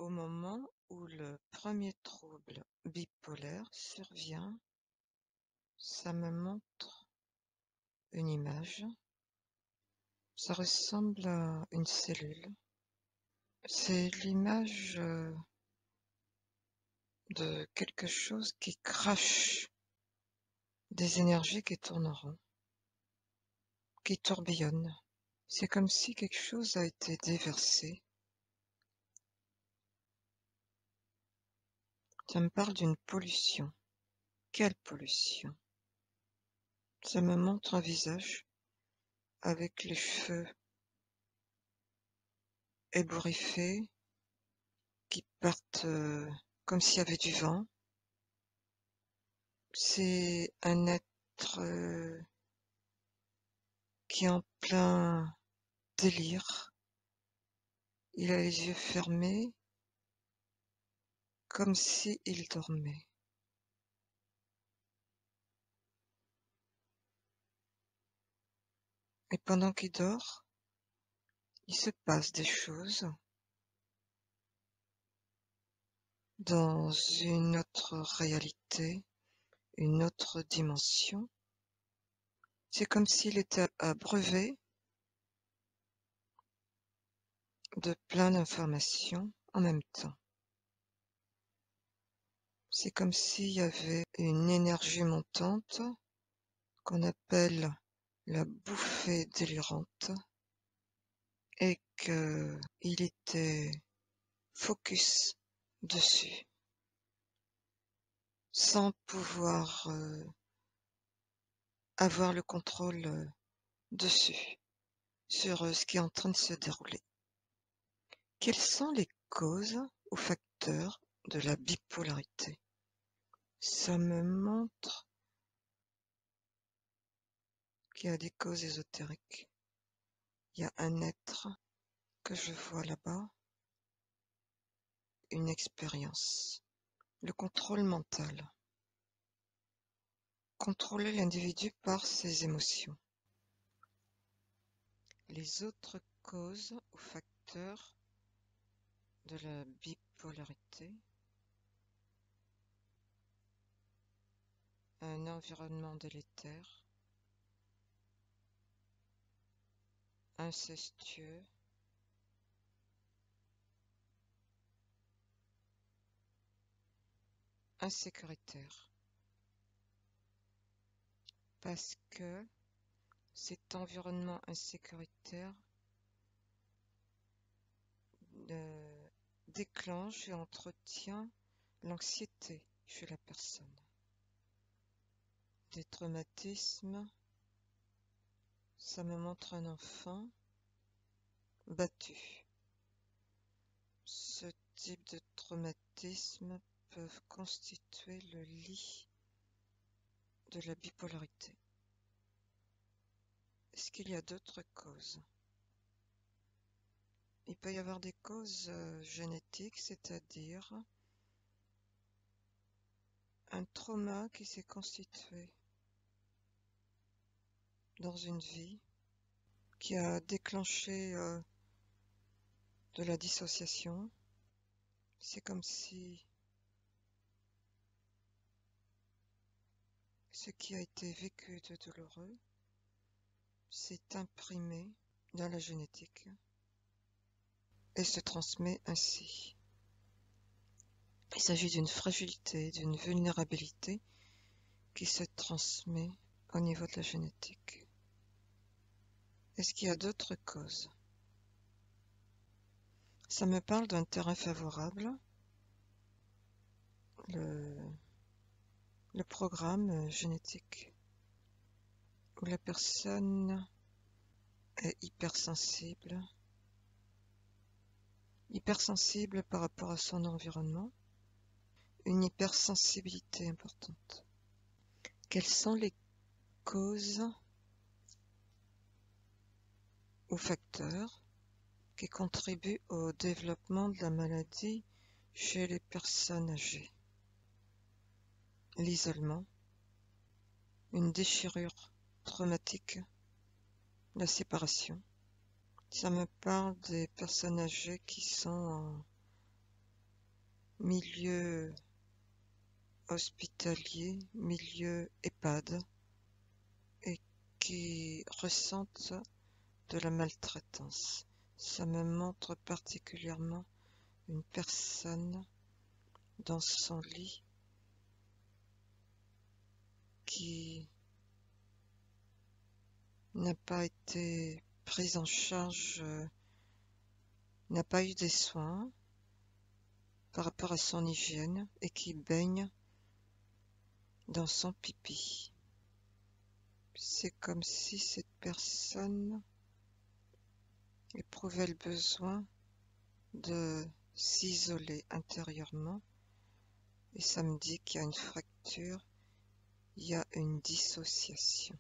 au moment où le premier trouble bipolaire survient, ça me montre une image. Ça ressemble à une cellule. C'est l'image de quelque chose qui crache des énergies qui tournent en rond, qui tourbillonnent. C'est comme si quelque chose a été déversé. Ça me parle d'une pollution. Quelle pollution? Ça me montre un visage avec les cheveux ébouriffés qui partent comme s'il y avait du vent. C'est un être qui est en plein délire. Il a les yeux fermés comme s'il dormait. Et pendant qu'il dort, il se passe des choses dans une autre réalité, une autre dimension. C'est comme s'il était abreuvé de plein d'informations en même temps. C'est comme s'il y avait une énergie montante qu'on appelle la bouffée délirante et qu'il était focus dessus sans pouvoir avoir le contrôle dessus sur ce qui est en train de se dérouler. Quelles sont les causes ou facteurs de la bipolarité? Ça me montre qu'il y a des causes ésotériques. Il y a un être que je vois là-bas, une expérience, le contrôle mental, contrôler l'individu par ses émotions. Les autres causes ou facteurs de la bipolarité, un environnement délétère, incestueux, insécuritaire, parce que cet environnement insécuritaire déclenche et entretient l'anxiété chez la personne. Des traumatismes, ça me montre un enfant battu. Ce type de traumatisme peuvent constituer le lit de la bipolarité. Est-ce qu'il y a d'autres causes? Il peut y avoir des causes génétiques, c'est-à-dire un trauma qui s'est constitué dans une vie, qui a déclenché de la dissociation. C'est comme si ce qui a été vécu de douloureux s'est imprimé dans la génétique et se transmet ainsi. Il s'agit d'une fragilité, d'une vulnérabilité qui se transmet au niveau de la génétique. Est-ce qu'il y a d'autres causes? Ça me parle d'un terrain favorable, le programme génétique, où la personne est hypersensible par rapport à son environnement, une hypersensibilité importante. Quelles sont les causes ou facteurs qui contribuent au développement de la maladie chez les personnes âgées? L'isolement, une déchirure traumatique, la séparation. Ça me parle des personnes âgées qui sont milieu hospitalier, milieu EHPAD, et qui ressentent de la maltraitance. Ça me montre particulièrement une personne dans son lit qui n'a pas été prise en charge, n'a pas eu des soins par rapport à son hygiène et qui baigne dans son pipi. C'est comme si cette personne éprouvait le besoin de s'isoler intérieurement, et ça me dit qu'il y a une fracture, il y a une dissociation.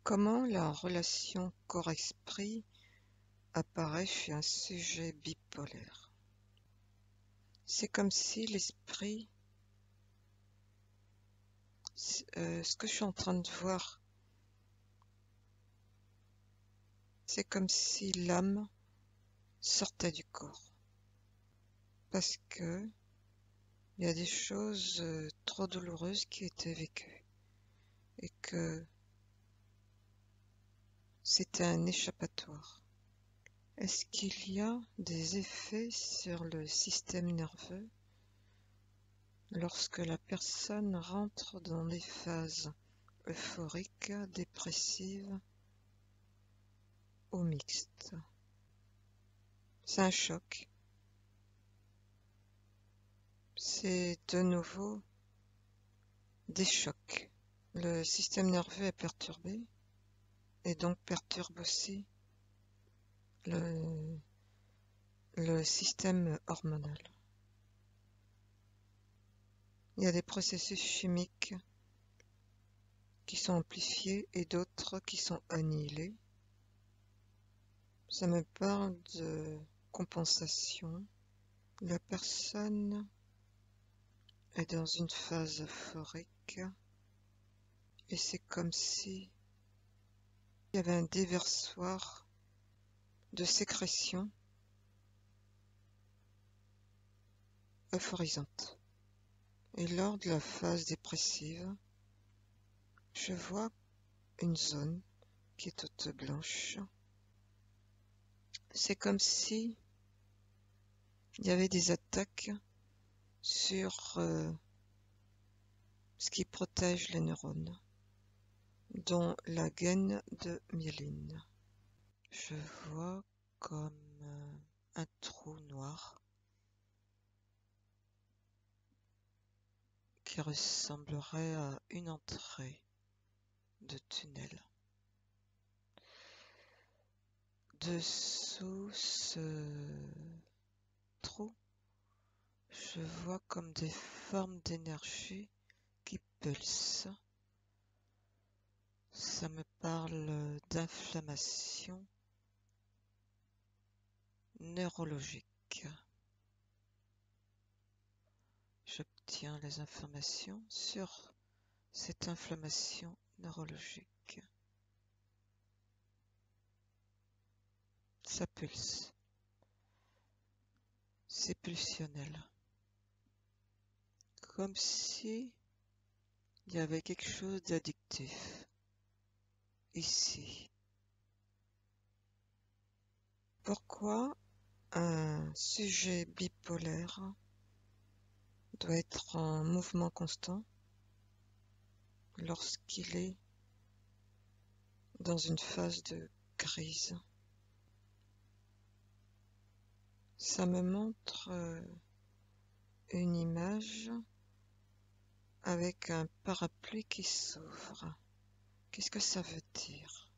Comment la relation corps-esprit apparaît chez un sujet bipolaire? C'est comme si l'esprit, ce que je suis en train de voir, c'est comme si l'âme sortait du corps. Parce que il y a des choses trop douloureuses qui étaient vécues. Et que c'était un échappatoire. Est-ce qu'il y a des effets sur le système nerveux lorsque la personne rentre dans des phases euphoriques, dépressives ou mixtes? C'est un choc. C'est de nouveau des chocs. Le système nerveux est perturbé et donc perturbe aussi le système hormonal. Il y a des processus chimiques qui sont amplifiés et d'autres qui sont annihilés. Ça me parle de compensation. La personne est dans une phase euphorique et c'est comme si il y avait un déversoir de sécrétion euphorisante. Et lors de la phase dépressive, je vois une zone qui est toute blanche. C'est comme si il y avait des attaques sur ce qui protège les neurones, dont la gaine de myéline. Je vois comme un trou noir qui ressemblerait à une entrée de tunnel. Dessous ce trou, je vois comme des formes d'énergie qui pulsent. Ça me parle d'inflammation neurologique. J'obtiens les informations sur cette inflammation neurologique. Ça pulse. C'est pulsionnel. Comme si il y avait quelque chose d'addictif ici. Pourquoi un sujet bipolaire doit être en mouvement constant lorsqu'il est dans une phase de crise? Ça me montre une image avec un parapluie qui s'ouvre. Qu'est-ce que ça veut dire?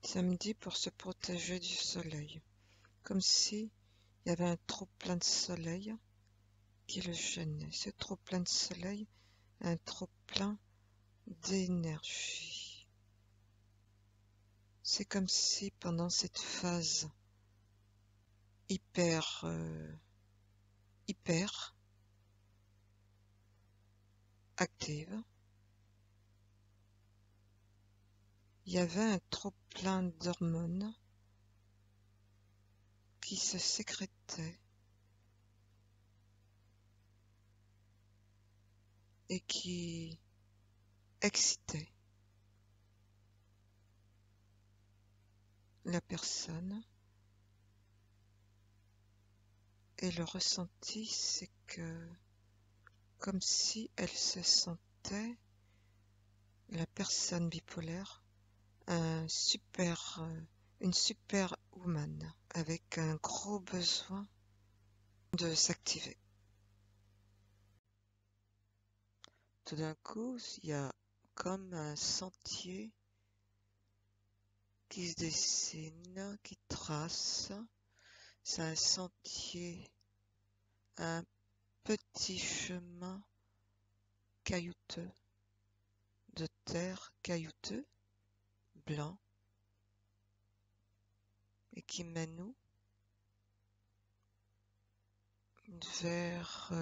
Ça me dit pour se protéger du soleil, comme si il y avait un trop plein de soleil qui le gênait. Ce trop plein de soleil, un trop plein d'énergie. C'est comme si pendant cette phase hyper active, il y avait un trop plein d'hormones qui se sécrétait et qui excitait la personne. Et le ressenti, c'est que comme si elle se sentait, la personne bipolaire, une super woman avec un gros besoin de s'activer. Tout d'un coup, il y a comme un sentier qui se dessine, qui trace. C'est un sentier, un petit chemin caillouteux, de terre caillouteux, blanc, et qui mène où? Vers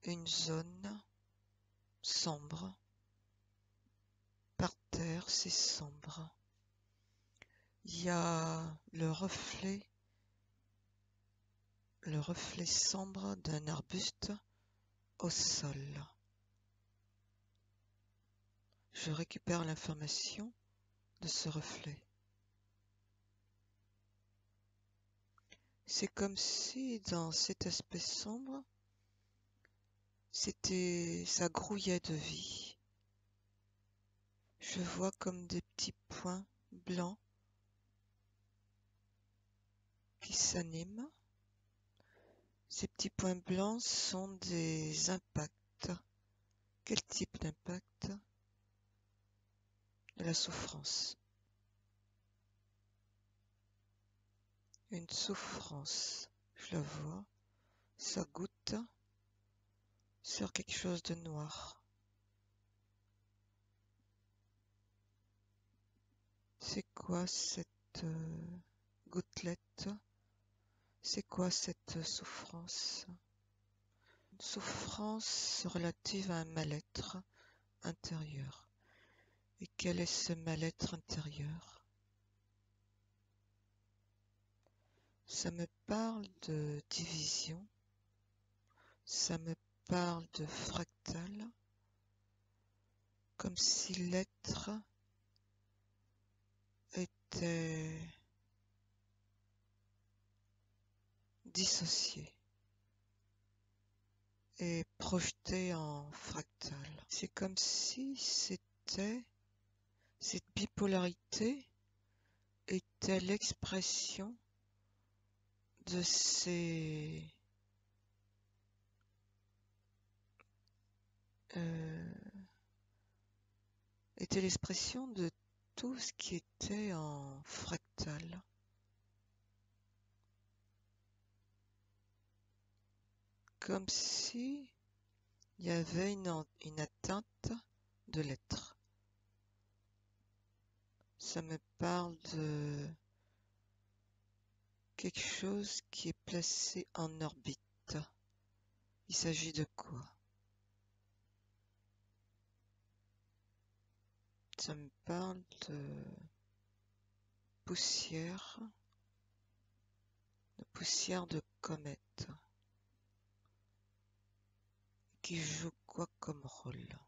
une zone sombre. Par terre, c'est sombre. Il y a le reflet sombre d'un arbuste au sol. Je récupère l'information de ce reflet. C'est comme si dans cet aspect sombre, ça grouillait de vie. Je vois comme des petits points blancs qui s'animent. Ces petits points blancs sont des impacts. Quel type d'impact? De la souffrance. Une souffrance, je la vois, ça goutte sur quelque chose de noir. C'est quoi cette gouttelette? C'est quoi cette souffrance? Une souffrance relative à un mal-être intérieur. Et quel est ce mal-être intérieur? Ça me parle de division, ça me parle de fractal, comme si l'être était dissocié et projeté en fractal. C'est comme si cette bipolarité était l'expression de était l'expression de tout ce qui était en fractal. Comme si il y avait une atteinte de l'être. Ça me parle de quelque chose qui est placé en orbite. Il s'agit de quoi? Ça me parle de poussière de comète. Qui joue quoi comme rôle?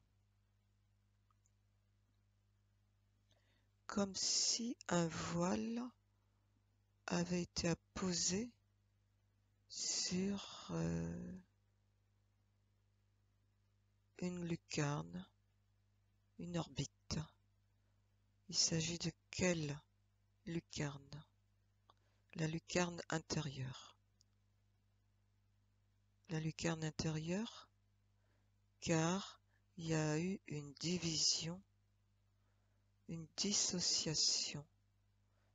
Comme si un voile avait été apposé sur une lucarne, une orbite. Il s'agit de quelle lucarne? La lucarne intérieure. La lucarne intérieure, car il y a eu une division, une dissociation.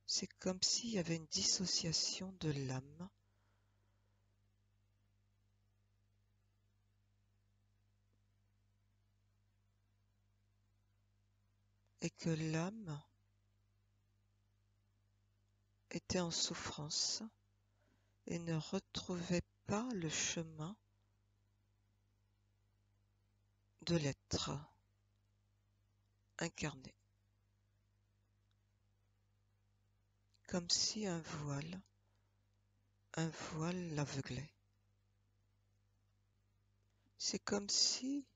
C'est comme s'il y avait une dissociation de l'âme. Et que l'âme était en souffrance et ne retrouvait pas le chemin de l'être incarné. comme si un voile l'aveuglait. C'est comme si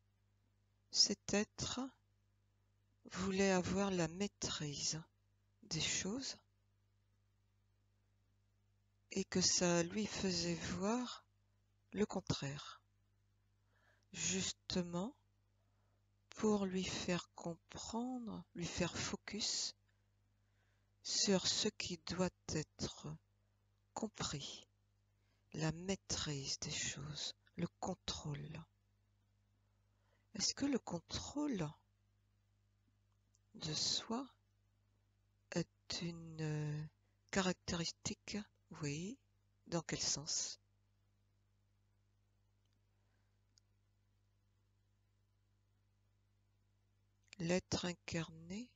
cet être voulait avoir la maîtrise des choses et que ça lui faisait voir le contraire, justement pour lui faire comprendre, lui faire focus sur ce qui doit être compris, la maîtrise des choses, le contrôle. Est-ce que le contrôle de soi est une caractéristique? Oui. Dans quel sens? L'être incarné,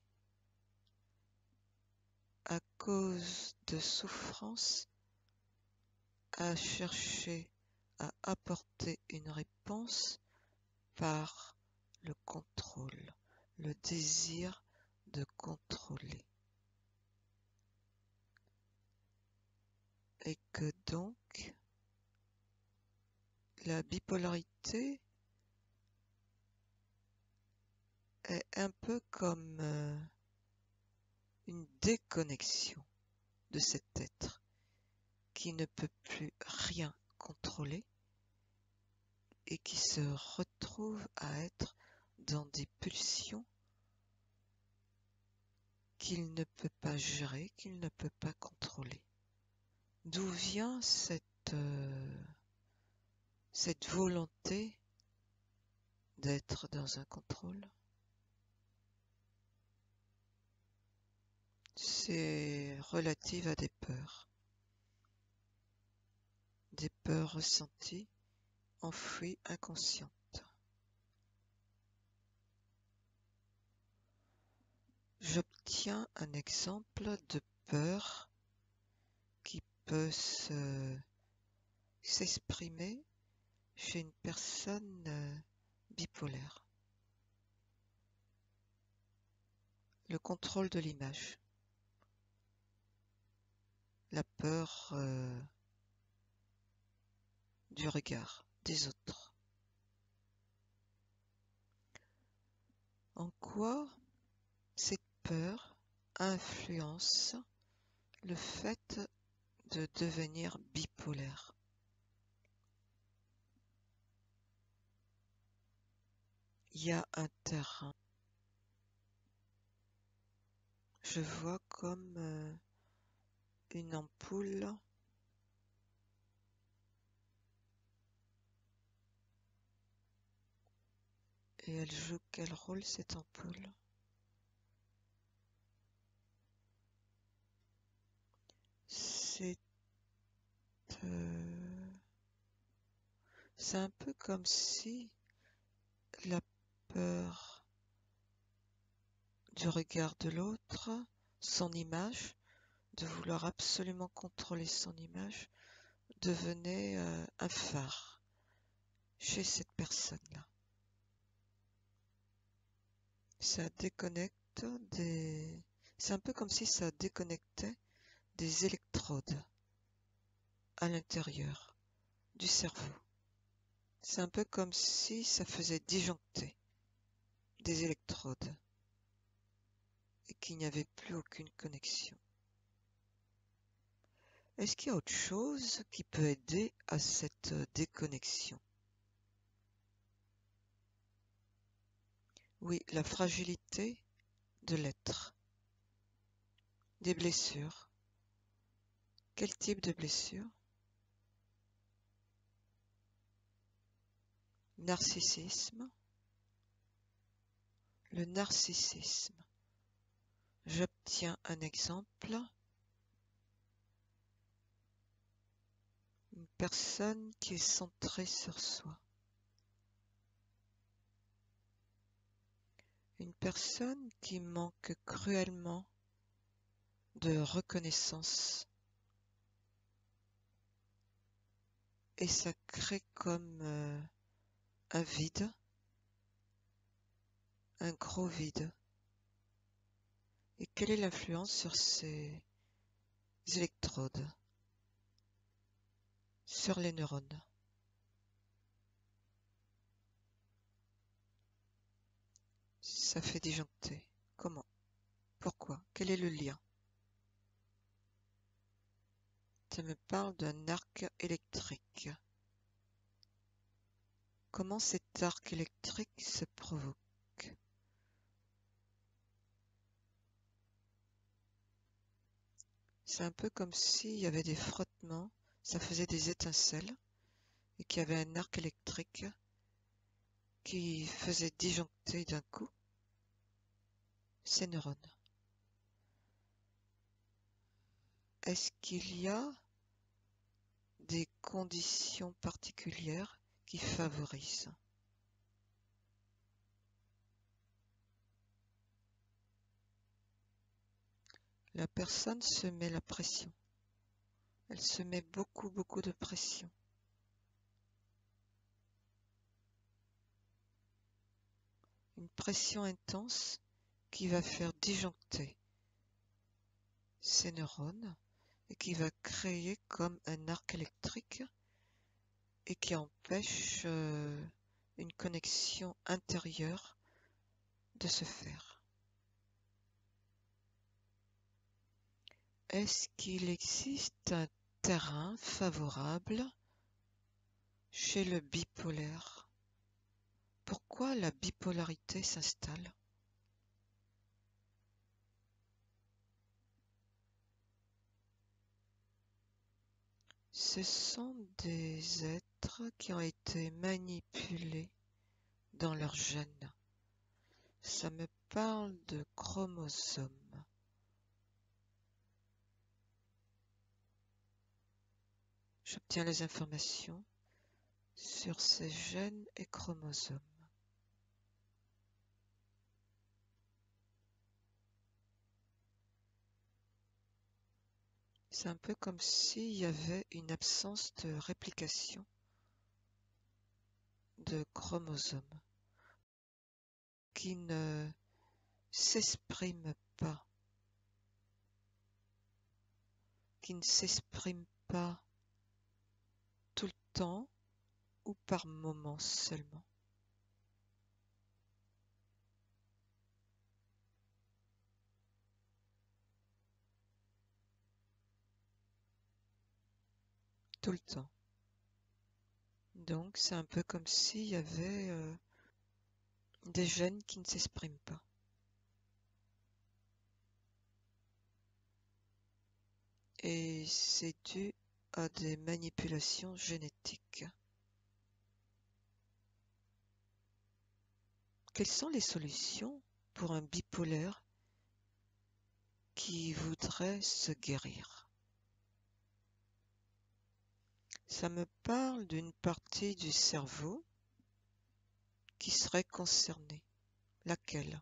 à cause de souffrance, a cherché à apporter une réponse par le contrôle, le désir de contrôler. Et que donc, la bipolarité est un peu comme une déconnexion de cet être qui ne peut plus rien contrôler et qui se retrouve à être dans des pulsions qu'il ne peut pas gérer, qu'il ne peut pas contrôler. D'où vient cette volonté d'être dans un contrôle? C'est relative à des peurs ressenties, enfouies, inconscientes. J'obtiens un exemple de peur qui peut s'exprimer chez une personne bipolaire. Le contrôle de l'image. La peur du regard des autres. En quoi cette peur influence le fait de devenir bipolaire? Il y a un terrain. Je vois comme une ampoule et elle joue quel rôle cette ampoule? C'est un peu comme si la peur du regard de l'autre, son image, de vouloir absolument contrôler son image, devenait un phare chez cette personne-là. Ça déconnecte des... C'est un peu comme si ça déconnectait des électrodes à l'intérieur du cerveau. C'est un peu comme si ça faisait disjoncter des électrodes et qu'il n'y avait plus aucune connexion. Est-ce qu'il y a autre chose qui peut aider à cette déconnexion? Oui, la fragilité de l'être. Des blessures. Quel type de blessure? Narcissisme. Le narcissisme. J'obtiens un exemple. Une personne qui est centrée sur soi. Une personne qui manque cruellement de reconnaissance. Et ça crée comme un vide, un gros vide. Et quelle est l'influence sur ces électrodes sur les neurones. Ça fait disjoncter. Comment? Pourquoi? Quel est le lien? Ça me parle d'un arc électrique. Comment cet arc électrique se provoque? C'est un peu comme s'il y avait des frottements, ça faisait des étincelles, et qu'il y avait un arc électrique qui faisait disjoncter d'un coup ces neurones. Est-ce qu'il y a des conditions particulières qui favorisent? La personne se met la pression. Elle se met beaucoup de pression. Une pression intense qui va faire disjoncter ces neurones et qui va créer comme un arc électrique et qui empêche une connexion intérieure de se faire. Est-ce qu'il existe un terrain favorable chez le bipolaire? Pourquoi la bipolarité s'installe? Ce sont des êtres qui ont été manipulés dans leurs gènes. Ça me parle de chromosomes. J'obtiens les informations sur ces gènes et chromosomes. C'est un peu comme s'il y avait une absence de réplication de chromosomes qui ne s'expriment pas, tout le temps ou par moment seulement. Tout le temps. Donc c'est un peu comme s'il y avait des gènes qui ne s'expriment pas. Et c'est dû à des manipulations génétiques. Quelles sont les solutions pour un bipolaire qui voudrait se guérir? Ça me parle d'une partie du cerveau qui serait concernée. Laquelle?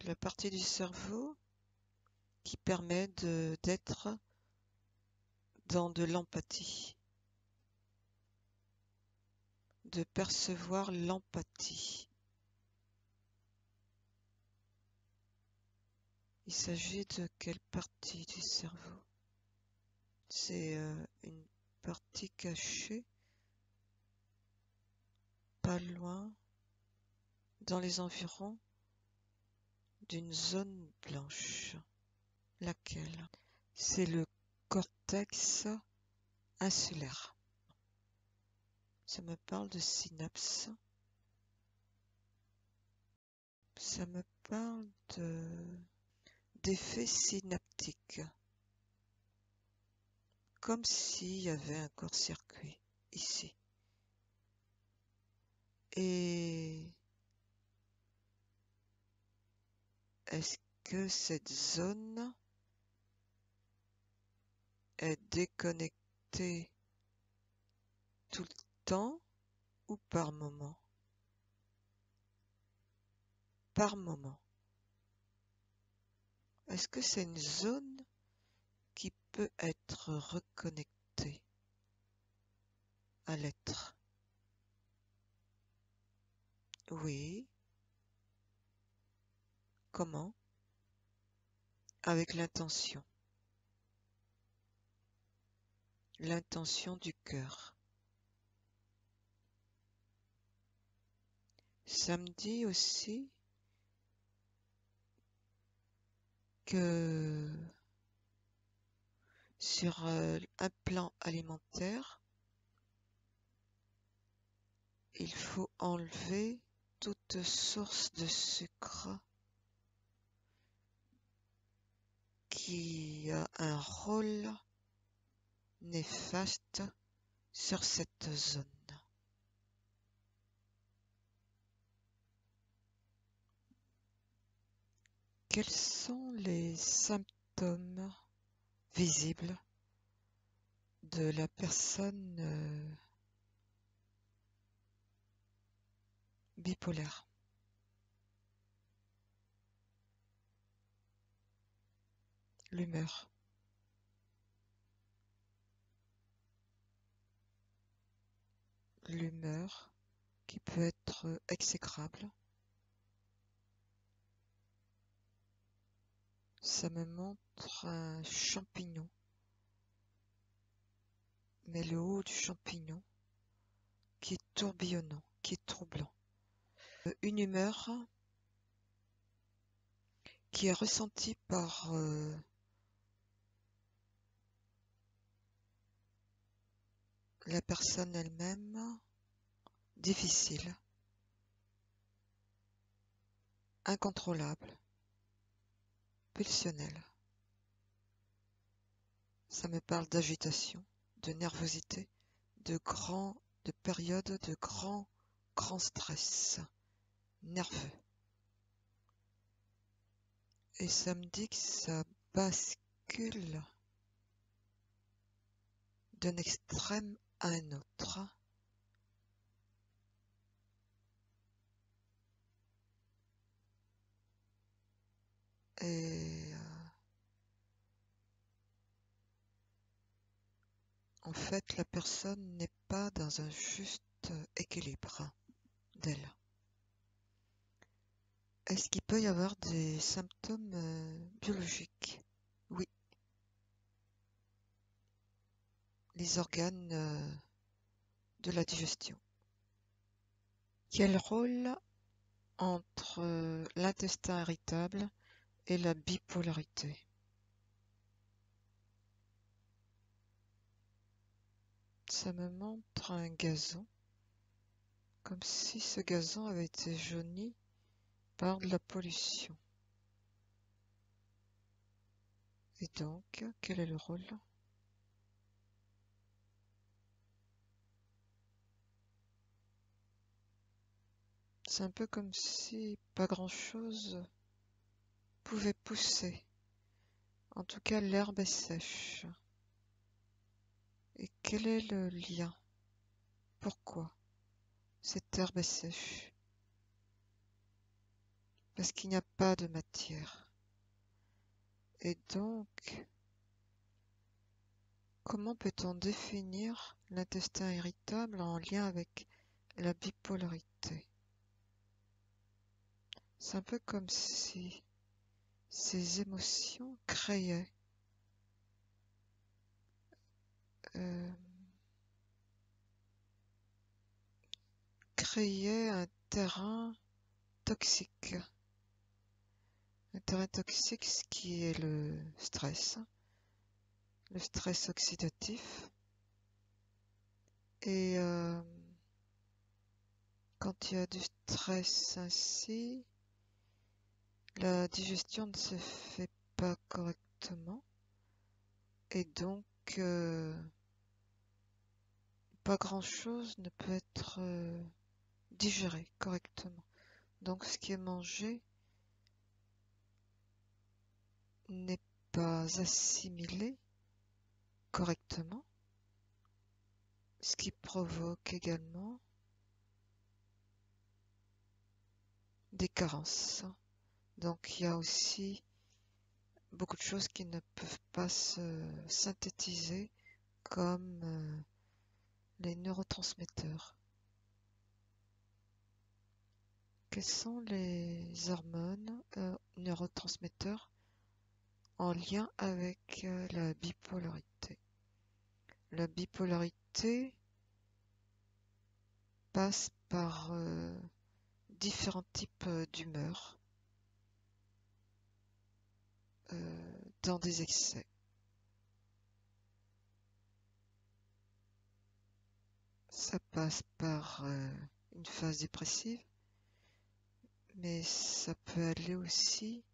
La partie du cerveau qui permet d'être dans de l'empathie, de percevoir l'empathie. Il s'agit de quelle partie du cerveau? C'est une partie cachée, pas loin, dans les environs d'une zone blanche. Laquelle? C'est le cortex insulaire. Ça me parle de synapses. Ça me parle d'effets synaptiques. Comme s'il y avait un court-circuit ici. Et est-ce que cette zone est déconnectée tout le temps ou par moment? Par moment. Est-ce que c'est une zone qui peut être reconnectée à l'être? Oui. Comment? Avec l'intention. L'intention du cœur. Ça me dit aussi que sur un plan alimentaire, il faut enlever toute source de sucre qui a un rôle néfaste sur cette zone. Quels sont les symptômes visibles de la personne bipolaire? L'humeur. L'humeur qui peut être exécrable. Ça me montre un champignon, mais le haut du champignon qui est tourbillonnant, qui est troublant. Une humeur qui est ressentie par la personne elle-même, difficile, incontrôlable, pulsionnelle. Ça me parle d'agitation, de nervosité, de périodes de grand stress nerveux. Et ça me dit que ça bascule d'un extrême à un autre. Et en fait, la personne n'est pas dans un juste équilibre d'elle. Est-ce qu'il peut y avoir des symptômes biologiques? Oui, les organes de la digestion. Quel rôle entre l'intestin irritable et la bipolarité? Ça me montre un gazon, comme si ce gazon avait été jauni par de la pollution. Et donc, quel est le rôle? C'est un peu comme si pas grand-chose pouvait pousser. En tout cas, l'herbe est sèche. Et quel est le lien? Pourquoi cette herbe est sèche? Parce qu'il n'y a pas de matière. Et donc, comment peut-on définir l'intestin irritable en lien avec la bipolarité? C'est un peu comme si ces émotions euh, créaient un terrain toxique. Un terrain toxique, ce qui est le stress oxydatif. Et quand il y a du stress ainsi, la digestion ne se fait pas correctement et donc pas grand-chose ne peut être digéré correctement. Donc ce qui est mangé n'est pas assimilé correctement, ce qui provoque également des carences. Donc il y a aussi beaucoup de choses qui ne peuvent pas se synthétiser comme les neurotransmetteurs. quels sont les hormones neurotransmetteurs en lien avec la bipolarité? La bipolarité passe par différents types d'humeurs dans des excès. Ça passe par une phase dépressive, mais ça peut aller aussi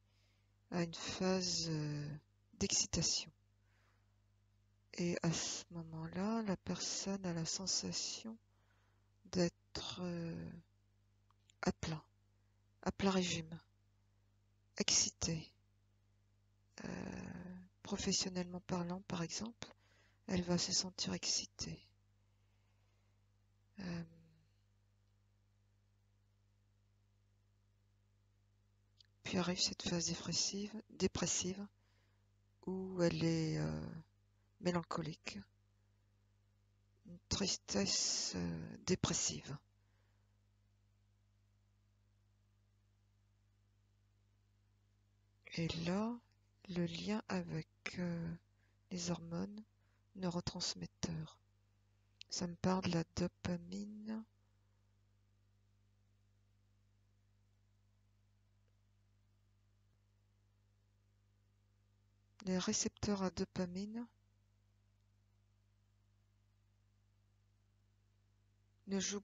à une phase d'excitation. Et à ce moment-là, la personne a la sensation d'être à plein régime, excitée. Professionnellement parlant, par exemple, elle va se sentir excitée. Puis arrive cette phase dépressive où elle est mélancolique, une tristesse dépressive. Et là, le lien avec les hormones neurotransmetteurs. Ça me parle de la dopamine. Les récepteurs à dopamine ne jouent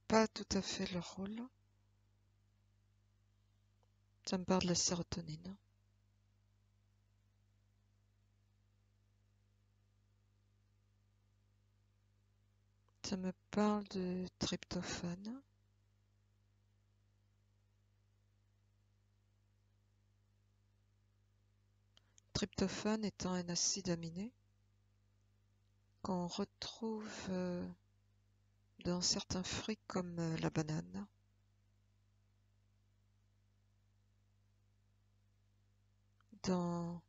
pas tout à fait leur rôle. Ça me parle de la sérotonine. Ça me parle de tryptophane. Tryptophane étant un acide aminé qu'on retrouve dans certains fruits comme la banane, dans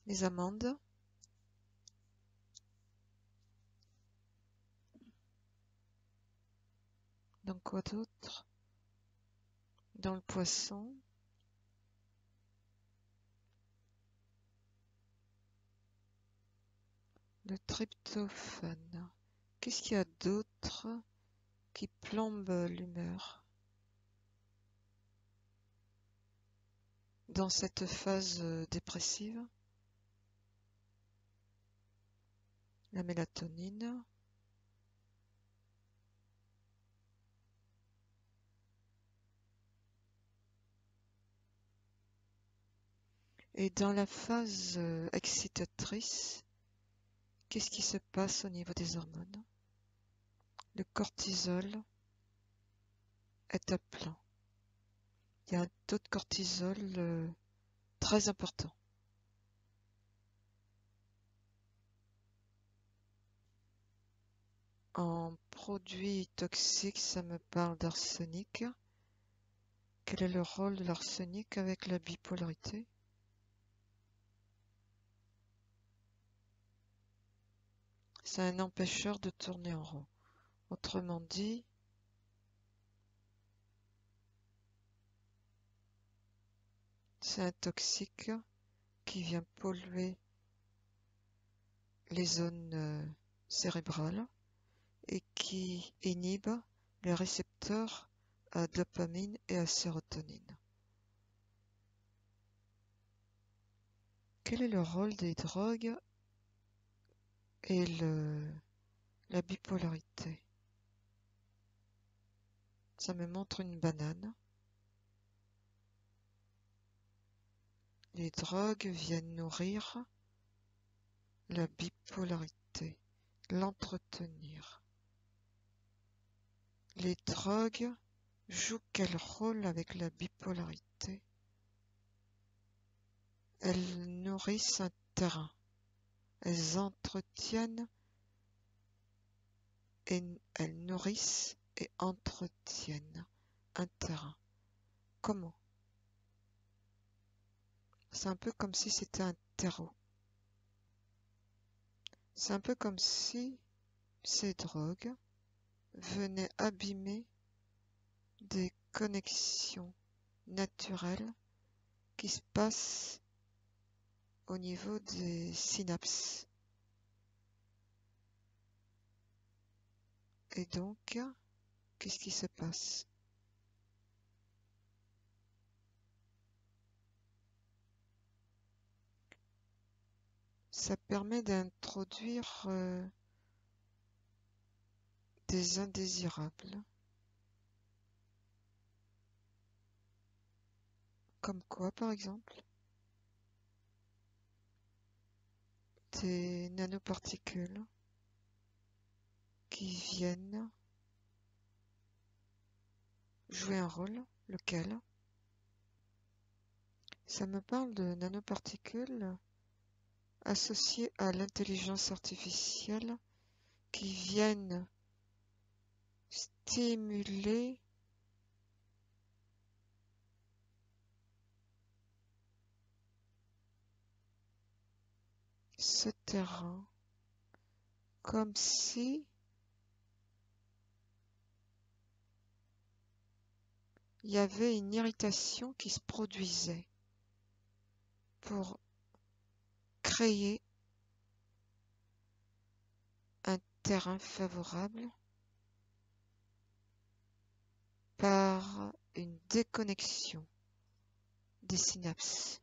les amandes, dans quoi d'autre? Dans le poisson. Le tryptophane. Qu'est-ce qu'il y a d'autre qui plombe l'humeur dans cette phase dépressive? La mélatonine. Et dans la phase excitatrice, qu'est-ce qui se passe au niveau des hormones? Le cortisol est à plein. Il y a un taux de cortisol très important. En produit toxique, ça me parle d'arsenic. Quel est le rôle de l'arsenic avec la bipolarité? C'est un empêcheur de tourner en rond. Autrement dit, c'est un toxique qui vient polluer les zones cérébrales et qui inhibe les récepteurs à dopamine et à sérotonine. Quel est le rôle des drogues et la bipolarité? Ça me montre une banane. Les drogues viennent nourrir la bipolarité, l'entretenir. Les drogues jouent quel rôle avec la bipolarité? Elles nourrissent un terrain. Elles entretiennent et elles nourrissent et entretiennent un terrain. Comment? C'est un peu comme si c'était un terreau. C'est un peu comme si ces drogues venait abîmer des connexions naturelles qui se passent au niveau des synapses. Et donc, qu'est-ce qui se passe? Ça permet d'introduire des indésirables. Comme quoi, par exemple? Des nanoparticules qui viennent jouer un rôle, lequel? Ça me parle de nanoparticules associées à l'intelligence artificielle qui viennent stimuler ce terrain, comme si il y avait une irritation qui se produisait pour créer un terrain favorable par une déconnexion des synapses.